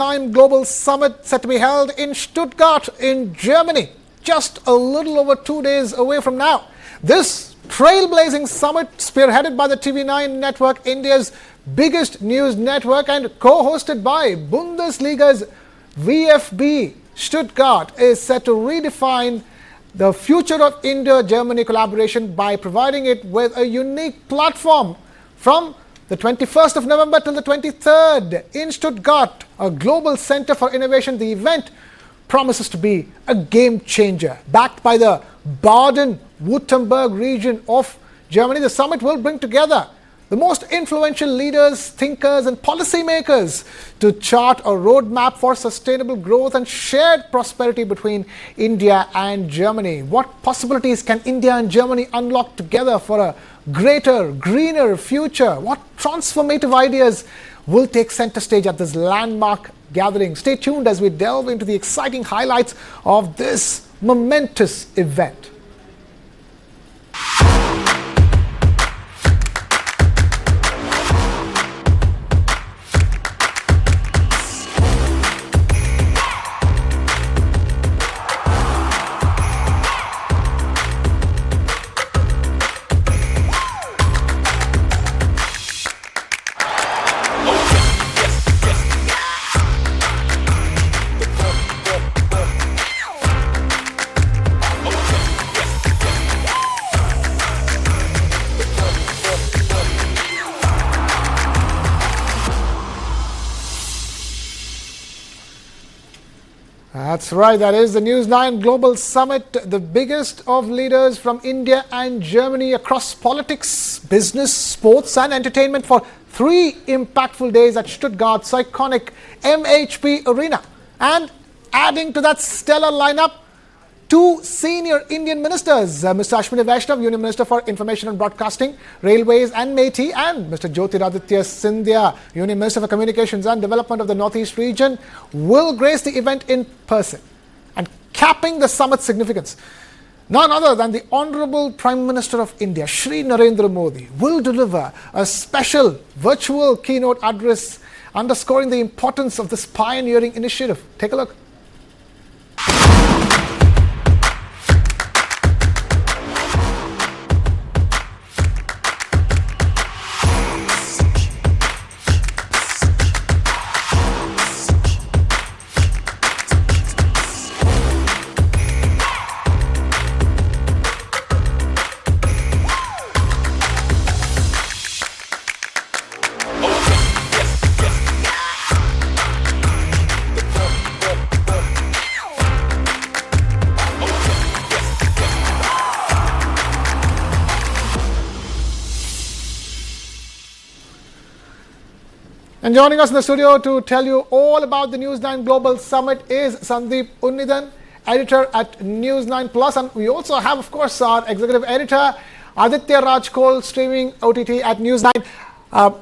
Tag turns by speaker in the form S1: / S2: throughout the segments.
S1: News9 Global Summit set to be held in Stuttgart in Germany, just a little over 2 days away from now. This trailblazing summit, spearheaded by the TV9 network, India's biggest news network, and co-hosted by Bundesliga's VfB Stuttgart, is set to redefine the future of India-Germany collaboration by providing it with a unique platform from the 21st of November till the 23rd in Stuttgart, a global center for innovation. The event promises to be a game changer. Backed by the Baden-Wurttemberg region of Germany, the summit will bring together the most influential leaders, thinkers and policymakers to chart a roadmap for sustainable growth and shared prosperity between India and Germany. What possibilities can India and Germany unlock together for a greater, greener future? What transformative ideas will take center stage at this landmark gathering? Stay tuned as we delve into the exciting highlights of this momentous event. That's right, that is the News9 Global Summit, the biggest of leaders from India and Germany across politics, business, sports and entertainment for 3 impactful days at Stuttgart's iconic MHP Arena. And adding to that stellar lineup, 2 senior Indian ministers, Mr. Ashwini Vaishnav, Union Minister for Information and Broadcasting, Railways and METI, and Mr. Jyotiraditya Scindia, Union Minister for Communications and Development of the Northeast region, will grace the event in person. And capping the summit's significance, none other than the Honorable Prime Minister of India, Shri Narendra Modi, will deliver a special virtual keynote address underscoring the importance of this pioneering initiative. Take a look. And joining us in the studio to tell you all about the News9 Global Summit is Sandeep Unnithan, editor at News9 Plus. And we also have, of course, our executive editor, Aditya Kaul, streaming OTT at News9.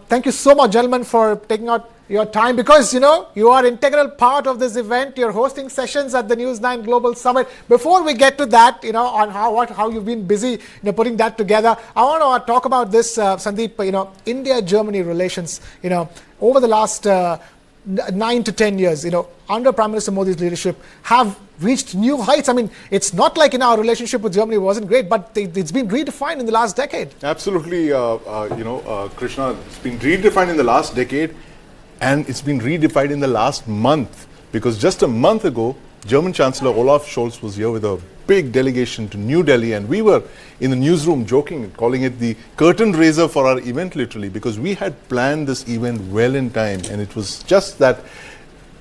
S1: Thank you so much, gentlemen, for taking out your time, because, you know, you are an integral part of this event. You're hosting sessions at the News9 Global Summit. Before we get to that, you know, on how you've been busy, you know, putting that together, I want to talk about this, Sandeep, you know, India-Germany relations, you know, over the last 9 to 10 years, you know, under Prime Minister Modi's leadership, have reached new heights. I mean, it's not like in our relationship with Germany wasn't great, but it's been redefined in the last decade.
S2: Absolutely, Krishna, it's been redefined in the last decade, and it's been redefined in the last month, because just a month ago, German Chancellor Olaf Scholz was here with a big delegation to New Delhi, and we were in the newsroom joking, calling it the curtain raiser for our event, literally, because we had planned this event well in time, and it was just that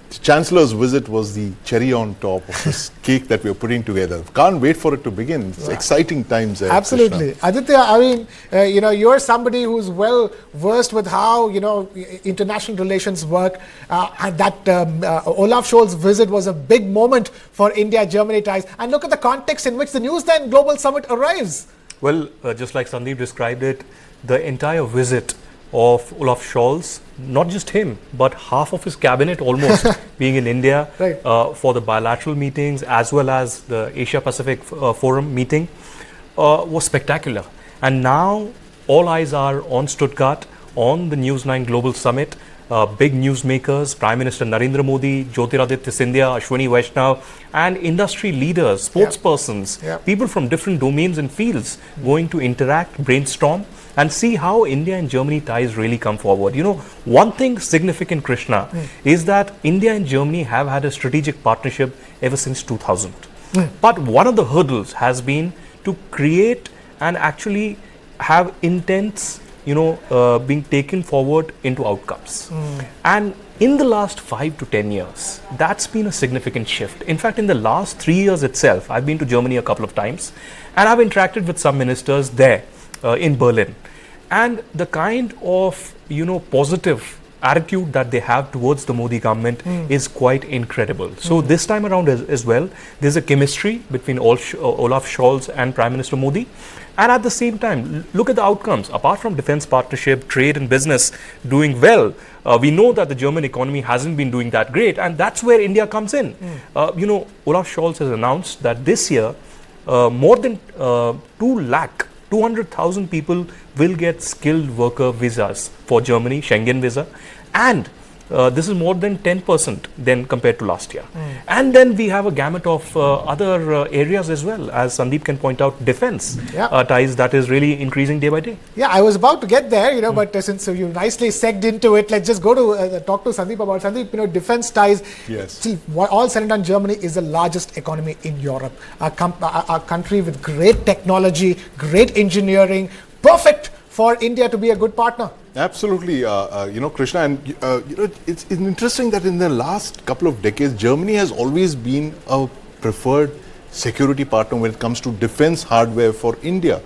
S2: the Chancellor's visit was the cherry on top of this cake that we are putting together. Can't wait for it to begin. It's exciting times.
S1: Absolutely.
S2: Krishna.
S1: Aditya, I mean, you know, you're somebody who's well versed with how, you know, international relations work. And that Olaf Scholz visit was a big moment for India-Germany ties. And look at the context in which the News9 Global Summit arrives.
S3: Well, just like Sandeep described it, the entire visit of Olaf Scholz, not just him, but half of his cabinet almost being in India,
S1: right,
S3: for the bilateral meetings as well as the Asia Pacific Forum meeting, was spectacular. And now all eyes are on Stuttgart, on the News9 Global Summit, big newsmakers, Prime Minister Narendra Modi, Jyotiraditya, Scindia, Ashwini Vaishnav, and industry leaders, sportspersons, people from different domains and fields going to interact, brainstorm, and see how India and Germany ties really come forward. You know, one thing significant, Krishna, is that India and Germany have had a strategic partnership ever since 2000. But one of the hurdles has been to create and actually have intents, being taken forward into outcomes. And in the last 5 to 10 years, that's been a significant shift. In fact, in the last 3 years itself, I've been to Germany a couple of times, and I've interacted with some ministers there in Berlin. And the kind of, positive attitude that they have towards the Modi government is quite incredible. So this time around as well, there's a chemistry between Olaf Scholz and Prime Minister Modi. And at the same time, look at the outcomes. Apart from defense partnership, trade and business doing well, we know that the German economy hasn't been doing that great, and that's where India comes in. Olaf Scholz has announced that this year, more than 200,000 people will get skilled worker visas for Germany, Schengen visa, and this is more than 10% than compared to last year. And then we have a gamut of other areas as well, as Sandeep can point out, defense ties that is really increasing day by day.
S1: Yeah, I was about to get there, but since you nicely segged into it, let's just go to talk to Sandeep about Sandeep. Defense ties.
S2: Yes.
S1: See, all said and done, Germany is the largest economy in Europe. A country with great technology, great engineering, perfect for India to be a good partner.
S2: Absolutely, Krishna, and it's interesting that in the last couple of decades, Germany has always been a preferred security partner when it comes to defense hardware for India.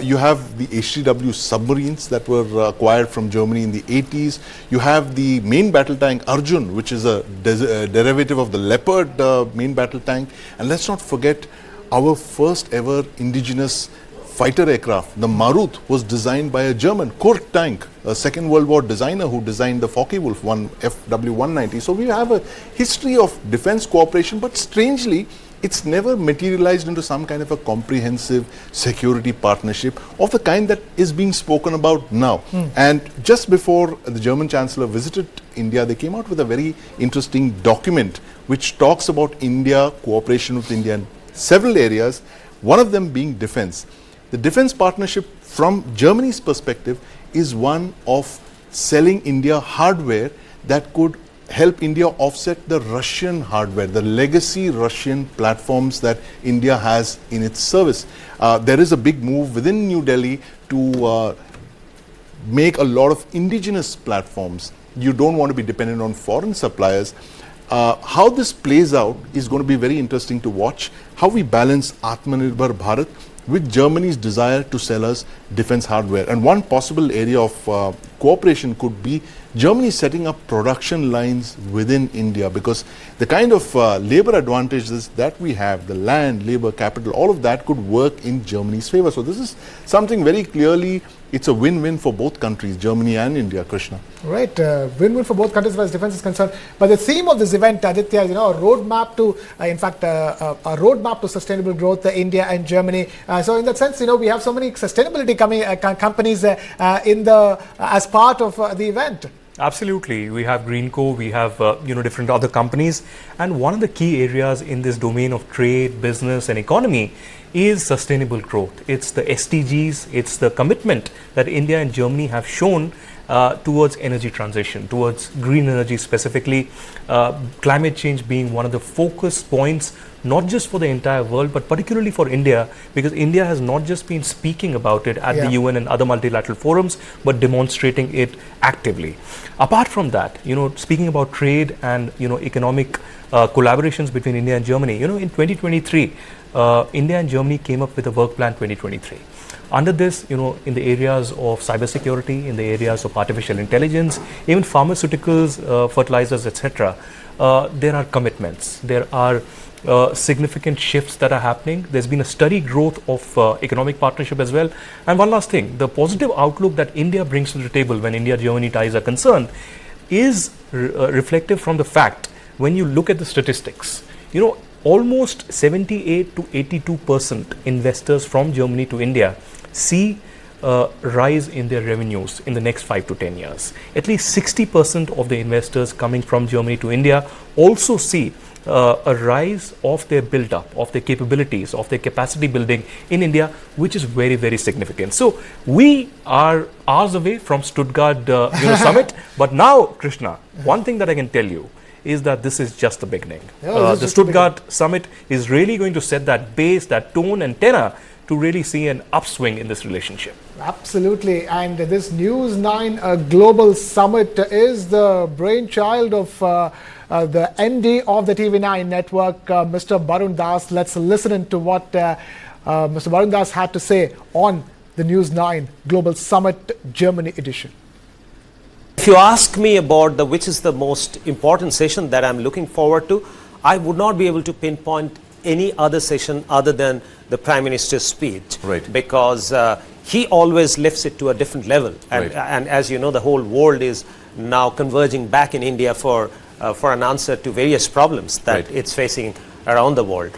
S2: You have the HTW submarines that were acquired from Germany in the 80s. You have the main battle tank Arjun, which is a derivative of the Leopard main battle tank. And let's not forget our first ever indigenous fighter aircraft. The Marut was designed by a German, Kurt Tank, a Second World War designer who designed the Focke-Wulf FW-190. So we have a history of defense cooperation, but strangely, it's never materialized into some kind of a comprehensive security partnership of the kind that is being spoken about now. And just before the German Chancellor visited India, they came out with a very interesting document which talks about India, cooperation with India in several areas, one of them being defense. The defense partnership from Germany's perspective is one of selling India hardware that could help India offset the Russian hardware, the legacy Russian platforms that India has in its service. There is a big move within New Delhi to make a lot of indigenous platforms. You don't want to be dependent on foreign suppliers. How this plays out is going to be very interesting to watch. How we balance Atmanirbhar Bharat with Germany's desire to sell us defense hardware. And one possible area of cooperation could be Germany setting up production lines within India, because the kind of labor advantages that we have, the land, labor, capital, all of that could work in Germany's favor. So this is something very clearly, it's a win-win for both countries, Germany and India, Krishna.
S1: Right, win-win for both countries as far as defense is concerned. But the theme of this event, Aditya, a roadmap to, a roadmap to sustainable growth, India and Germany. So in that sense, we have so many sustainability companies as part of the event.
S3: Absolutely. We have Greenco, we have different other companies, and one of the key areas in this domain of trade, business and economy is sustainable growth. It's the SDGs, it's the commitment that India and Germany have shown towards energy transition, towards green energy specifically, climate change being one of the focus points, not just for the entire world, but particularly for India, because India has not just been speaking about it at the UN and other multilateral forums, but demonstrating it actively. Apart from that, speaking about trade and, economic collaborations between India and Germany, in 2023, India and Germany came up with a work plan 2023. Under this, in the areas of cybersecurity, in the areas of artificial intelligence, even pharmaceuticals, fertilizers, etc., there are commitments. There are significant shifts that are happening. There's been a steady growth of economic partnership as well. And one last thing, the positive outlook that India brings to the table when India-Germany ties are concerned is reflective from the fact, when you look at the statistics, almost 78 to 82% investors from Germany to India see rise in their revenues in the next 5 to 10 years. At least 60% of the investors coming from Germany to India also see a rise of their build-up, of their capabilities, of their capacity building in India, which is very, very significant. So we are hours away from Stuttgart summit, but now, Krishna, one thing that I can tell you is that this is just the beginning. The Stuttgart summit is really going to set that base, that tone and tenor to really see an upswing in this relationship.
S1: Absolutely, and this News9 Global Summit is the brainchild of the MD of the TV9 network, Mr. Barun Das. Let's listen to what Mr. Barun Das had to say on the News9 Global Summit Germany edition.
S4: If you ask me about which is the most important session that I'm looking forward to, I would not be able to pinpoint any other session other than the Prime Minister's speech.
S2: Right.
S4: Because he always lifts it to a different level. And,
S2: Right.
S4: and as you know, the whole world is now converging back in India for an answer to various problems that
S2: Right.
S4: it's facing around the world.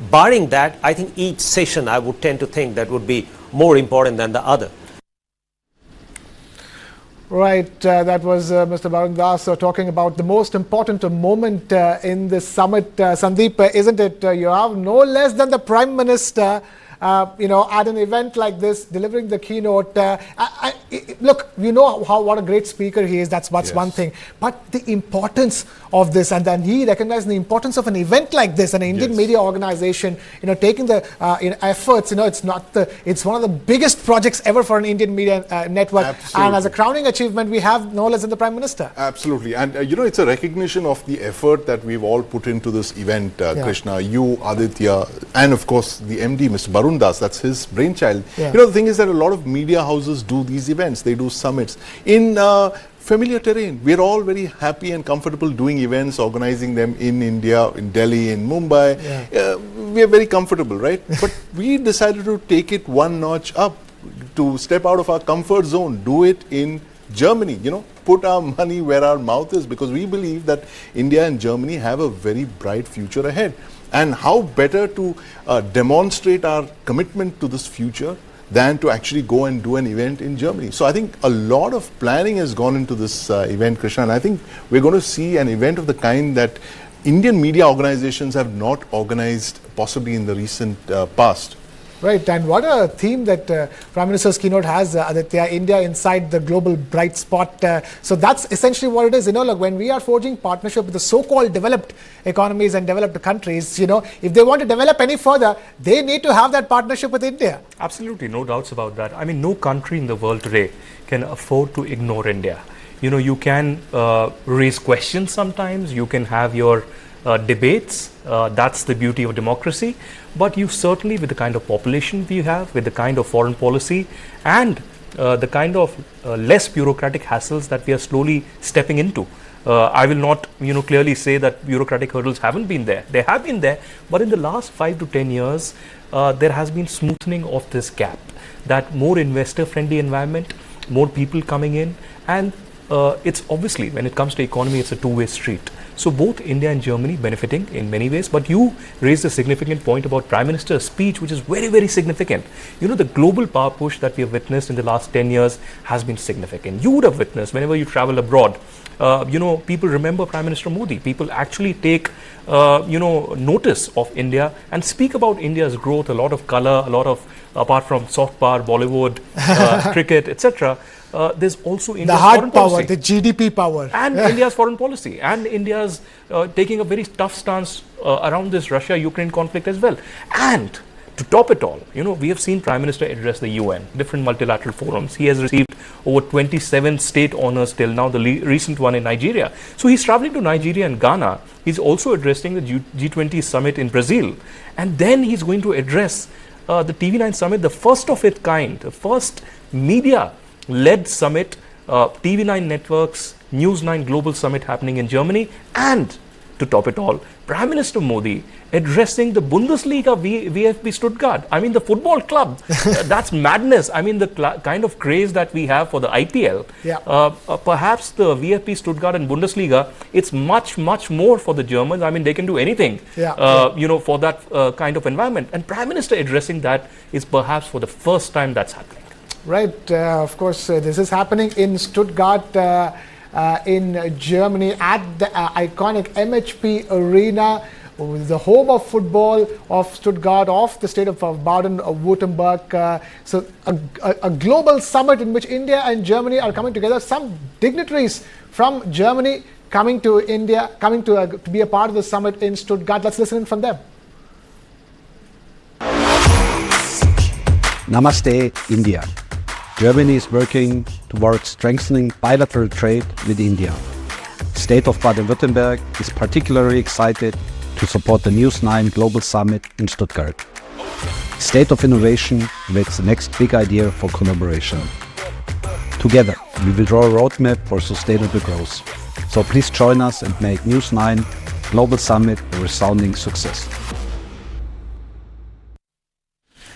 S4: Barring that, I think each session I would tend to think that would be more important than the other.
S1: Right, that was Mr. Barun Das talking about the most important moment in this summit. Sandeep, isn't it? You have no less than the Prime Minister, at an event like this, delivering the keynote. Look, you know what a great speaker he is. That's one thing. But the importance of this, and then he recognized the importance of an event like this, an Indian media organization, taking the efforts. It's one of the biggest projects ever for an Indian media network.
S2: Absolutely.
S1: And as a crowning achievement, we have no less than the Prime Minister.
S2: Absolutely. And, it's a recognition of the effort that we've all put into this event, Krishna, you, Aditya, and of course the MD, Mr. Barun Das, that's his brainchild.
S1: Yeah.
S2: The thing is that a lot of media houses do these events, they do summits in familiar terrain. We're all very happy and comfortable doing events, organizing them in India, in Delhi, in Mumbai.
S1: Yeah.
S2: We are very comfortable, right? But we decided to take it one notch up, to step out of our comfort zone, do it in Germany, put our money where our mouth is, because we believe that India and Germany have a very bright future ahead. And how better to demonstrate our commitment to this future than to actually go and do an event in Germany. So I think a lot of planning has gone into this event, Krishna, and I think we're going to see an event of the kind that Indian media organizations have not organized possibly in the recent past.
S1: Right, and what a theme that Prime Minister's keynote has, Aditya, India inside the global bright spot. So that's essentially what it is. Look, when we are forging partnership with the so-called developed economies and developed countries, if they want to develop any further, they need to have that partnership with India.
S3: Absolutely, no doubts about that. I mean, no country in the world today can afford to ignore India. You can raise questions sometimes, you can have your debates, that's the beauty of democracy, but you certainly, with the kind of population we have, with the kind of foreign policy and the kind of less bureaucratic hassles that we are slowly stepping into. I will not clearly say that bureaucratic hurdles haven't been there. They have been there, but in the last 5 to 10 years there has been smoothing of this gap, that more investor friendly environment, more people coming in, and it's obviously, when it comes to economy, it's a two-way street. So both India and Germany benefiting in many ways. But you raised a significant point about Prime Minister's speech, which is very, very significant. The global power push that we have witnessed in the last 10 years has been significant. You would have witnessed whenever you travel abroad, people remember Prime Minister Modi. People actually take, notice of India and speak about India's growth, a lot of color, a lot of, apart from soft power, Bollywood, cricket, etc. There's also India's
S1: the hard
S3: foreign
S1: power,
S3: policy.
S1: the GDP power.
S3: And India's foreign policy. And India's taking a very tough stance around this Russia-Ukraine conflict as well. And to top it all, we have seen Prime Minister address the UN, different multilateral forums. He has received over 27 state honors till now, the recent one in Nigeria. So he's traveling to Nigeria and Ghana. He's also addressing the G20 summit in Brazil. And then he's going to address the TV9 summit, the first of its kind, the first media-led summit, TV9 networks, News9 Global Summit happening in Germany, and to top it all, Prime Minister Modi addressing the Bundesliga VfB Stuttgart. I mean, the football club. That's madness. I mean, the kind of craze that we have for the IPL.
S1: Yeah.
S3: Perhaps the VfB Stuttgart and Bundesliga, it's much, much more for the Germans. I mean, they can do anything, for that kind of environment. And Prime Minister addressing that is perhaps for the first time that's happening.
S1: right? Of course, this is happening in Stuttgart, in Germany, at the iconic MHP Arena, the home of football of Stuttgart, of the state of Baden-Wurttemberg. So a global summit in which India and Germany are coming together. Some dignitaries from Germany coming to India, coming to be a part of the summit in Stuttgart. Let's listen in from them.
S5: Namaste, India. Germany is working towards strengthening bilateral trade with India. The state of Baden-Württemberg is particularly excited to support the News9 Global Summit in Stuttgart. State of Innovation awaits the next big idea for collaboration. Together, we will draw a roadmap for sustainable growth. So please join us and make News9 Global Summit a resounding success.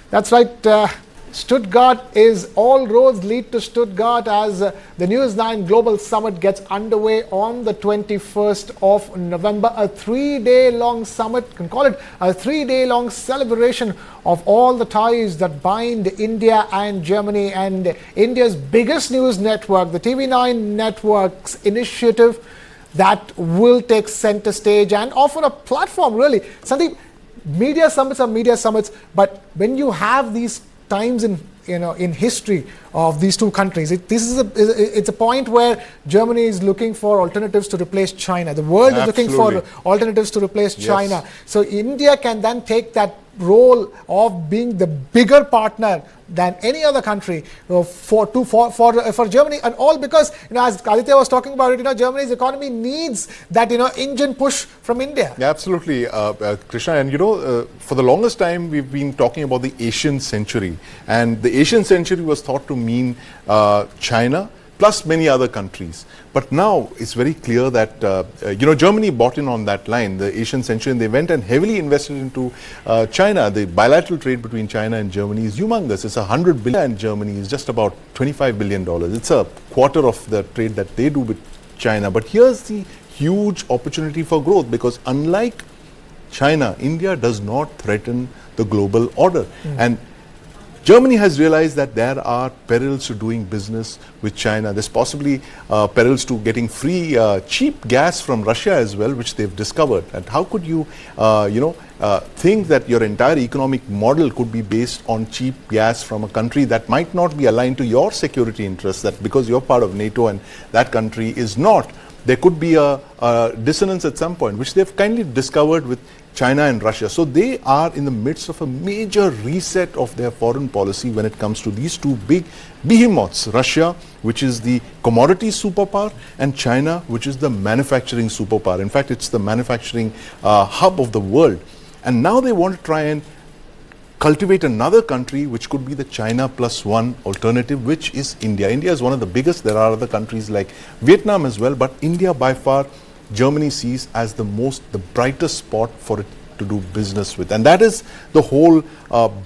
S1: That's right. Stuttgart is all roads lead to Stuttgart as the News9 Global Summit gets underway on the 21st of November. A 3-day-long summit, you can call it a 3-day-long celebration of all the ties that bind India and Germany, and India's biggest news network, the TV9 network's initiative that will take center stage and offer a platform, really. Sandeep, media summits are media summits, but when you have these times in history of these two countries, it's a point where Germany is looking for alternatives to replace China. The world is looking for alternatives to replace China. So India can then take that role of being the bigger partner than any other country for Germany, and all because, as Aditya was talking about it, Germany's economy needs that engine push from India.
S2: Yeah, absolutely, Krishna. And for the longest time we've been talking about the Asian century, and the Asian century was thought to mean China plus many other countries. But now it's very clear that Germany bought in on that line, the Asian century, and they went and heavily invested into China. The bilateral trade between China and Germany is humongous. It's 100 billion, and Germany is just about $25 billion. It's a quarter of the trade that they do with China. But here's the huge opportunity for growth, because unlike China, India does not threaten the global order. And Germany has realized that there are perils to doing business with China. There's possibly perils to getting free, cheap gas from Russia as well, which they've discovered. And how could you, think that your entire economic model could be based on cheap gas from a country that might not be aligned to your security interests, that because you're part of NATO and that country is not, there could be a dissonance at some point, which they've kindly discovered with China and Russia. So they are in the midst of a major reset of their foreign policy when it comes to these two big behemoths, Russia, which is the commodity superpower, and China, which is the manufacturing superpower. In fact, it's the manufacturing hub of the world. And now they want to try and cultivate another country which could be the China plus one alternative, which is India. India is one of the biggest. There are other countries like Vietnam as well, but India by far Germany sees as the brightest spot for it to do business with. And that is the whole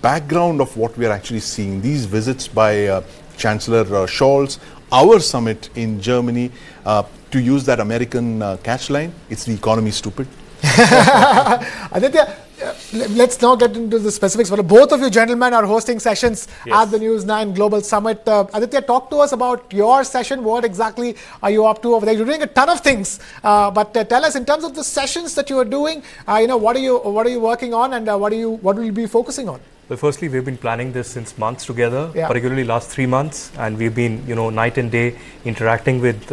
S2: background of what we are actually seeing. These visits by Chancellor Scholz, our summit in Germany, to use that American catch line, it's the economy stupid.
S1: Aditya, let's now get into the specifics. Well, both of you gentlemen are hosting sessions at the News9 Global Summit. Aditya, talk to us about your session. What exactly are you up to over there? You're doing a ton of things, but tell us in terms of the sessions that you are doing. What are you working on, and what will you be focusing on?
S3: Well, firstly, we've been planning this since months together, particularly last 3 months, and we've been night and day interacting with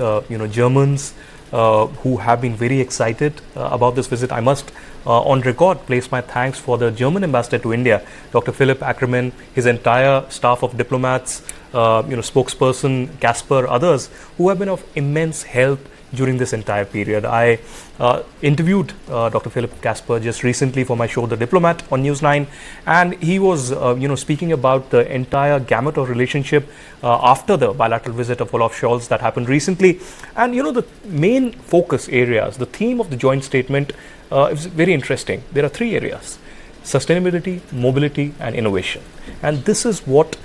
S3: Germans who have been very excited about this visit. I must on record place my thanks for the German ambassador to India, Dr. Philipp Ackermann, his entire staff of diplomats, spokesperson Casper, others who have been of immense help during this entire period. I interviewed Dr. Philipp Casper just recently for my show The Diplomat on News9, and he was speaking about the entire gamut of relationship after the bilateral visit of Olaf Scholz that happened recently. And the main focus areas, the theme of the joint statement is very interesting. There are 3 areas: sustainability, mobility and innovation. And this is what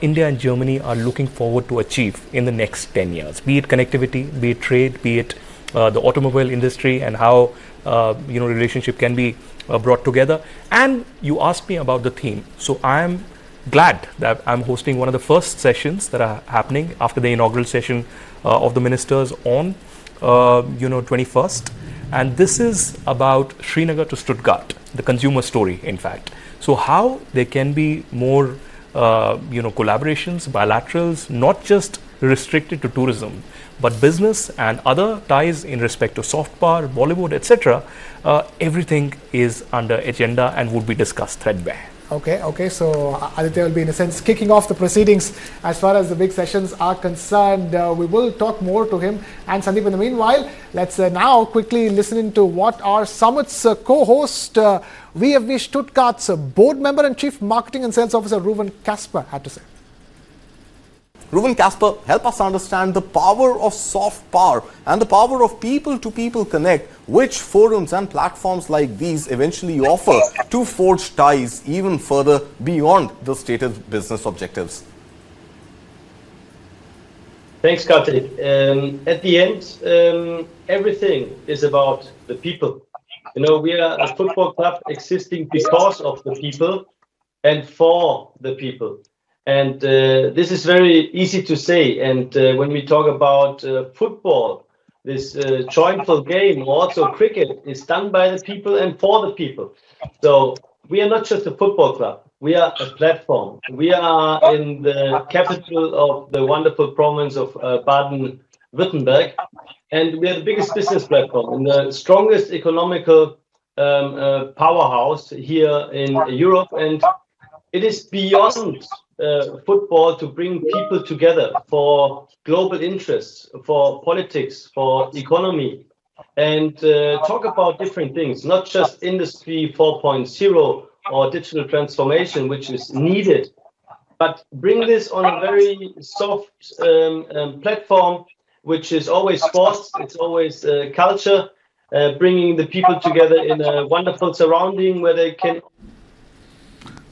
S3: India and Germany are looking forward to achieve in the next 10 years, be it connectivity, be it trade, be it the automobile industry, and how relationship can be brought together. And you asked me about the theme, so I am glad that I'm hosting one of the first sessions that are happening after the inaugural session of the ministers on 21st, and this is about Srinagar to Stuttgart, the consumer story, in fact. So how there can be more collaborations, bilaterals, not just restricted to tourism, but business and other ties in respect to soft power, Bollywood, etc. Everything is under agenda and would be discussed threadbare.
S1: Okay. So Aditya will be, in a sense, kicking off the proceedings as far as the big sessions are concerned. We will talk more to him and Sandeep. In the meanwhile, let's now quickly listen into what our summit's co-host, VfB Stuttgart's board member and chief marketing and sales officer, Ruben Casper, had to say.
S6: Ruben Casper, help us understand the power of soft power and the power of people-to-people connect, which forums and platforms like these eventually offer to forge ties even further beyond the stated business objectives.
S7: Thanks, Kartik. At the end, everything is about the people. We are a football club existing because of the people and for the people. And this is very easy to say. And when we talk about football, this joyful game, also cricket, is done by the people and for the people. So we are not just a football club. We are a platform. We are in the capital of the wonderful province of Baden-Wurttemberg. And we are the biggest business platform and the strongest economical powerhouse here in Europe. And it is beyond football to bring people together for global interests, for politics, for economy, and talk about different things, not just Industry 4.0 or digital transformation, which is needed, but bring this on a very soft platform, which is always sports, it's always culture, bringing the people together in a wonderful surrounding where they can.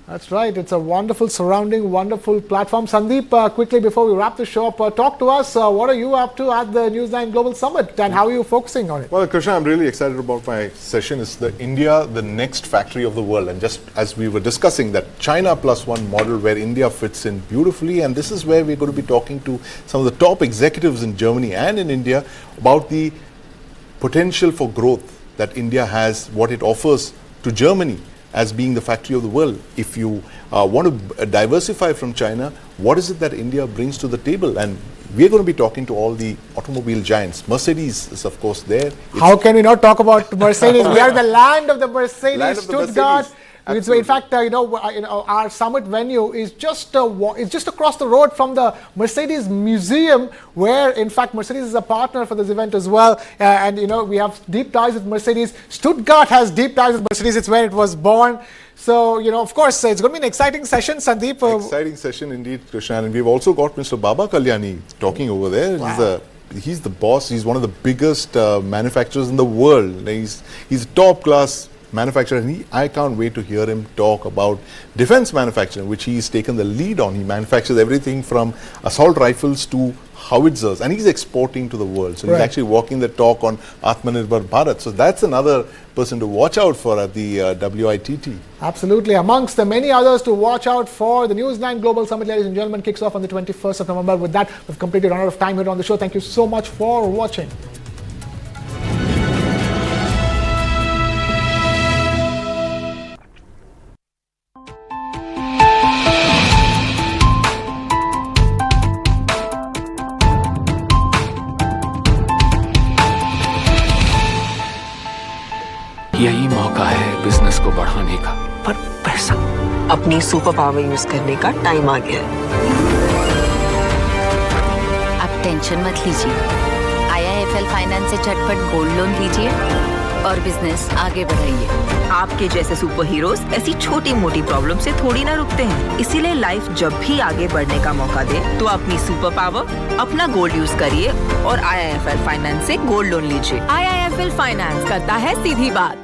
S1: That's right. It's a wonderful surrounding, wonderful platform. Sandeep, quickly before we wrap the show up, talk to us. What are you up to at the News9 Global Summit and how are you focusing on it?
S2: Well, Krishna, I'm really excited about my session. It's the India, the next factory of the world. And just as we were discussing, that China plus one model where India fits in beautifully. And this is where we're going to be talking to some of the top executives in Germany and in India about the potential for growth that India has, what it offers to Germany as being the factory of the world. If you want to diversify from China, what is it that India brings to the table? And we're going to be talking to all the automobile giants. Mercedes is, of course, there.
S1: How can we not talk about Mercedes? We are the land of the Mercedes,
S2: Land of the
S1: Stuttgart.
S2: Mercedes.
S1: So in fact, our summit venue is just across the road from the Mercedes Museum, where in fact Mercedes is a partner for this event as well. And we have deep ties with Mercedes. Stuttgart has deep ties with Mercedes. It's where it was born. So of course, it's going to be an exciting session, Sandeep.
S2: Exciting session indeed, Krishna. And we've also got Mr. Baba Kalyani talking over there.
S1: Wow.
S2: He's the boss. He's one of the biggest manufacturers in the world. He's a top class manufacturer, and I can't wait to hear him talk about defense manufacturing, which he's taken the lead on. He manufactures everything from assault rifles to howitzers, and he's exporting to the world. So he's actually walking the talk on Atmanirbhar Bharat. So that's another person to watch out for at the WITT.
S1: Absolutely. Amongst the many others to watch out for, the News9 Global Summit, ladies and gentlemen, kicks off on the 21st of November. With that, we've completed run out of time here on the show. Thank you so much for watching.
S8: यही मौका है business को बढ़ाने का, पर पैसा।
S9: अपनी super power use करने का टाइम आ गया है।
S10: आप टेंशन मत लीजिए, IIFL फाइनेंस से झटपट गोल्ड लोन लीजिए और बिजनेस आगे बढ़ाइए।
S9: आपके जैसे सुपर हीरोज ऐसी छोटी मोटी प्रॉब्लम से थोड़ी ना रुकते हैं, इसीलिए लाइफ जब भी आगे बढ़ने का मौका दे तो अपनी सुपर पावर, अपना गोल्ड यूज करिए और IIFL फाइनेंस से गोल्ड लोन लीजिए।
S11: IIFL फाइनेंस करता है सीधी बात।